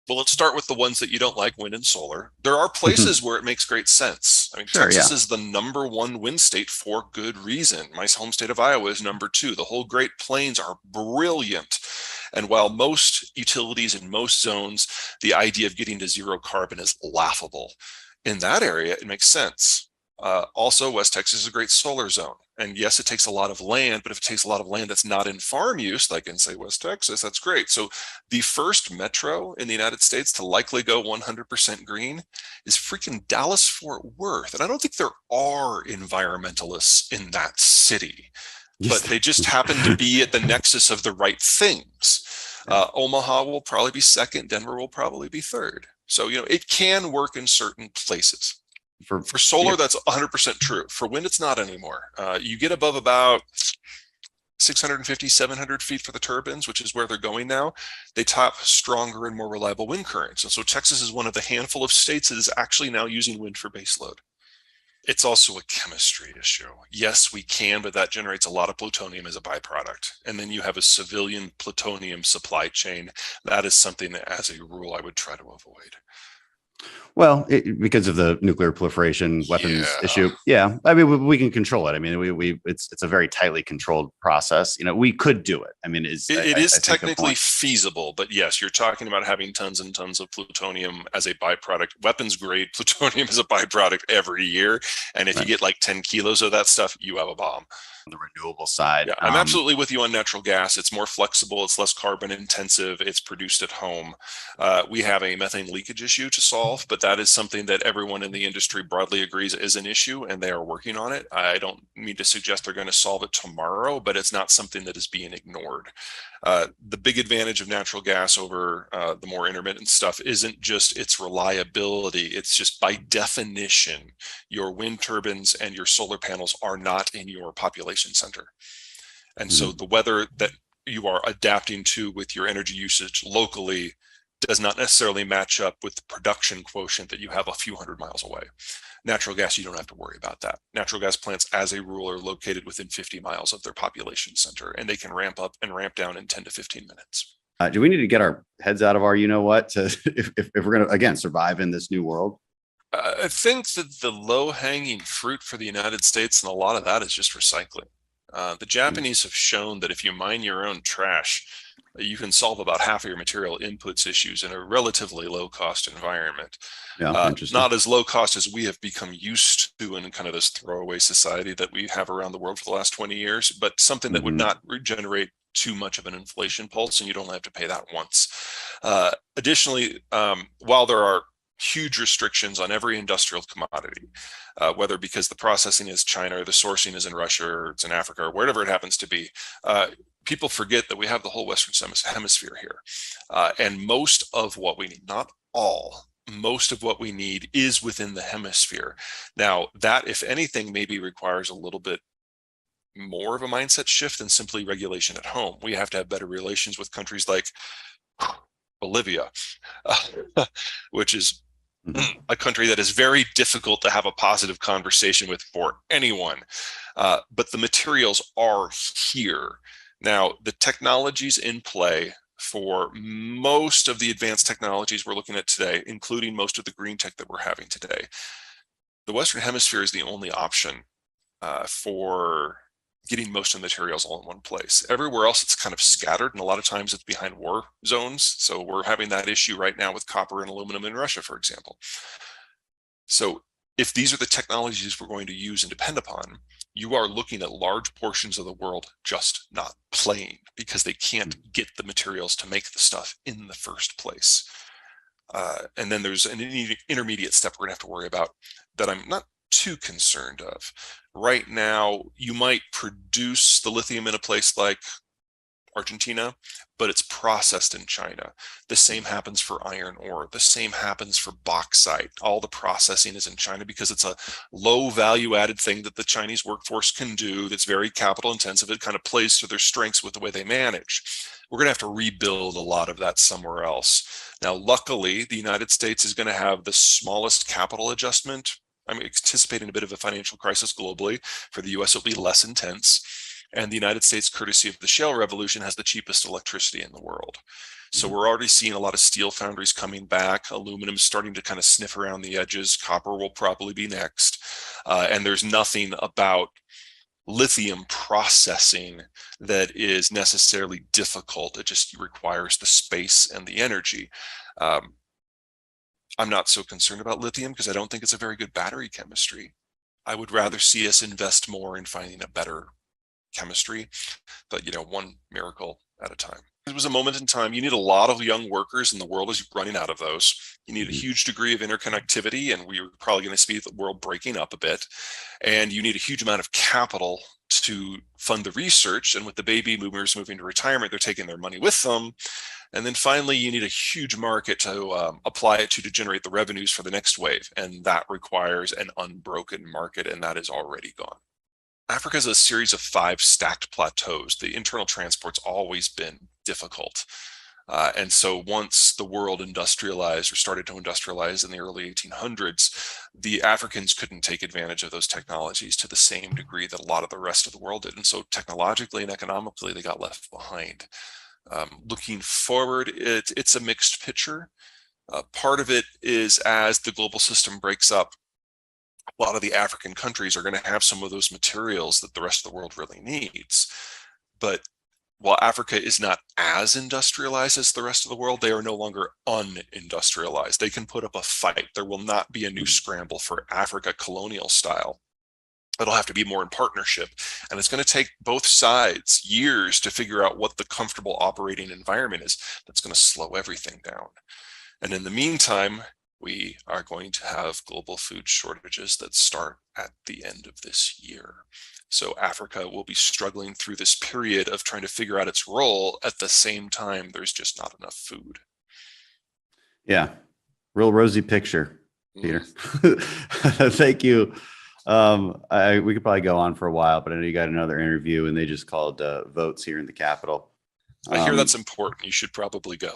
Well, let's start with the ones that you don't like, wind and solar. There are places where it makes great sense. I mean, Sure, Texas yeah. is the #1 wind state for good reason. My home state of Iowa is #2. The whole Great Plains are brilliant. And while most utilities in most zones, the idea of getting to zero carbon is laughable, in that area, it makes sense. Also, West Texas is a great solar zone. And yes, it takes a lot of land, but if it takes a lot of land that's not in farm use, like in, say, West Texas, that's great. So the first metro in the United States to likely go 100% green is freaking Dallas Fort Worth. And I don't think there are environmentalists in that city, but Yes. they just happen to be at the nexus of the right things. Yeah. Omaha will probably be second. Denver will probably be third. So, it can work in certain places. For For yeah. solar, that's 100% true. For wind, it's not anymore. You get above about 650, 700 feet for the turbines, which is where they're going now. They tap stronger and more reliable wind currents. And so Texas is one of the handful of states that is actually now using wind for baseload. It's also a chemistry issue. Yes, we can, but that generates a lot of plutonium as a byproduct. And then you have a civilian plutonium supply chain. That is something that, as a rule, I would try to avoid. Well, because of the nuclear proliferation weapons Yeah. issue, yeah. I mean, we can control it. I mean, it's a very tightly controlled process. We could do it. I mean, It is I think the technically point. feasible, but yes, you're talking about having tons and tons of plutonium as a byproduct. Weapons grade plutonium is a byproduct every year. And if you Right. get like 10 kilos of that stuff, you have a bomb. On the renewable side. Yeah, I'm absolutely with you on natural gas. It's more flexible, it's less carbon intensive, it's produced at home. We have a methane leakage issue to solve, but that is something that everyone in the industry broadly agrees is an issue, and they are working on it. I don't mean to suggest they're going to solve it tomorrow, but it's not something that is being ignored. The big advantage of natural gas over the more intermittent stuff isn't just its reliability. It's just by definition, your wind turbines and your solar panels are not in your population center. And so Mhm. the weather that you are adapting to with your energy usage locally does not necessarily match up with the production quotient that you have a few hundred miles away. Natural gas, you don't have to worry about that. Natural gas plants, as a rule, are located within 50 miles of their population center, and they can ramp up and ramp down in 10 to 15 minutes. Do we need to get our heads out of our, what, to if we're going to again survive in this new world? I think that the low hanging fruit for the United States, and a lot of that is just recycling. The Japanese have shown that if you mine your own trash, you can solve about half of your material inputs issues in a relatively low cost environment. Yeah, interesting. Not as low cost as we have become used to in kind of this throwaway society that we have around the world for the last 20 years, but something that would Mm-hmm. not generate too much of an inflation pulse, and you don't have to pay that once. Additionally, while there are huge restrictions on every industrial commodity, whether because the processing is China or the sourcing is in Russia or it's in Africa or wherever it happens to be, people forget that we have the whole Western hemisphere here. And most of what we need, not all, most of what we need is within the hemisphere. Now, that, if anything, maybe requires a little bit more of a mindset shift than simply regulation at home. We have to have better relations with countries like Bolivia, which is Mm-hmm. a country that is very difficult to have a positive conversation with for anyone. But the materials are here. Now, the technologies in play for most of the advanced technologies we're looking at today, including most of the green tech that we're having today, the Western Hemisphere is the only option for getting most of the materials all in one place. Everywhere else, it's kind of scattered, and a lot of times it's behind war zones. So we're having that issue right now with copper and aluminum in Russia, for example. So if these are the technologies we're going to use and depend upon, you are looking at large portions of the world just not playing because they can't get the materials to make the stuff in the first place. And then there's an intermediate step we're going to have to worry about that I'm not too concerned of. Right now, you might produce the lithium in a place like Argentina, but it's processed in China. The same happens for iron ore. The same happens for bauxite. All the processing is in China because it's a low value added thing that the Chinese workforce can do that's very capital intensive. It kind of plays to their strengths with the way they manage. We're going to have to rebuild a lot of that somewhere else. Now, luckily, the United States is going to have the smallest capital adjustment. I'm anticipating a bit of a financial crisis globally. For the US, it'll be less intense. And the United States, courtesy of the shale revolution, has the cheapest electricity in the world. So we're already seeing a lot of steel foundries coming back. Aluminum is starting to kind of sniff around the edges. Copper will probably be next. And there's nothing about lithium processing that is necessarily difficult. It just requires the space and the energy. I'm not so concerned about lithium because I don't think it's a very good battery chemistry. I would rather see us invest more in finding a better chemistry, but one miracle at a time. It was a moment in time. You need a lot of young workers, and the world is running out of those. You need a huge degree of interconnectivity, and we're probably going to see the world breaking up a bit. And you need a huge amount of capital to fund the research. And with the baby boomers moving to retirement, they're taking their money with them. And then finally, you need a huge market to apply it to generate the revenues for the next wave. And that requires an unbroken market, and that is already gone. Africa is a series of 5 stacked plateaus. The internal transport's always been difficult. And so once the world industrialized or started to industrialize in the early 1800s, the Africans couldn't take advantage of those technologies to the same degree that a lot of the rest of the world did. And so technologically and economically, they got left behind. Looking forward, it's a mixed picture. Part of it is as the global system breaks up, a lot of the African countries are going to have some of those materials that the rest of the world really needs. But while Africa is not as industrialized as the rest of the world, they are no longer unindustrialized. They can put up a fight. There will not be a new scramble for Africa colonial style. It'll have to be more in partnership. And it's going to take both sides years to figure out what the comfortable operating environment is that's going to slow everything down. And in the meantime, we are going to have global food shortages that start at the end of this year. So Africa will be struggling through this period of trying to figure out its role. At the same time, there's just not enough food. Yeah, real rosy picture, Peter. Thank you. We could probably go on for a while, but I know you got another interview and they just called votes here in the Capitol. I hear that's important. You should probably go.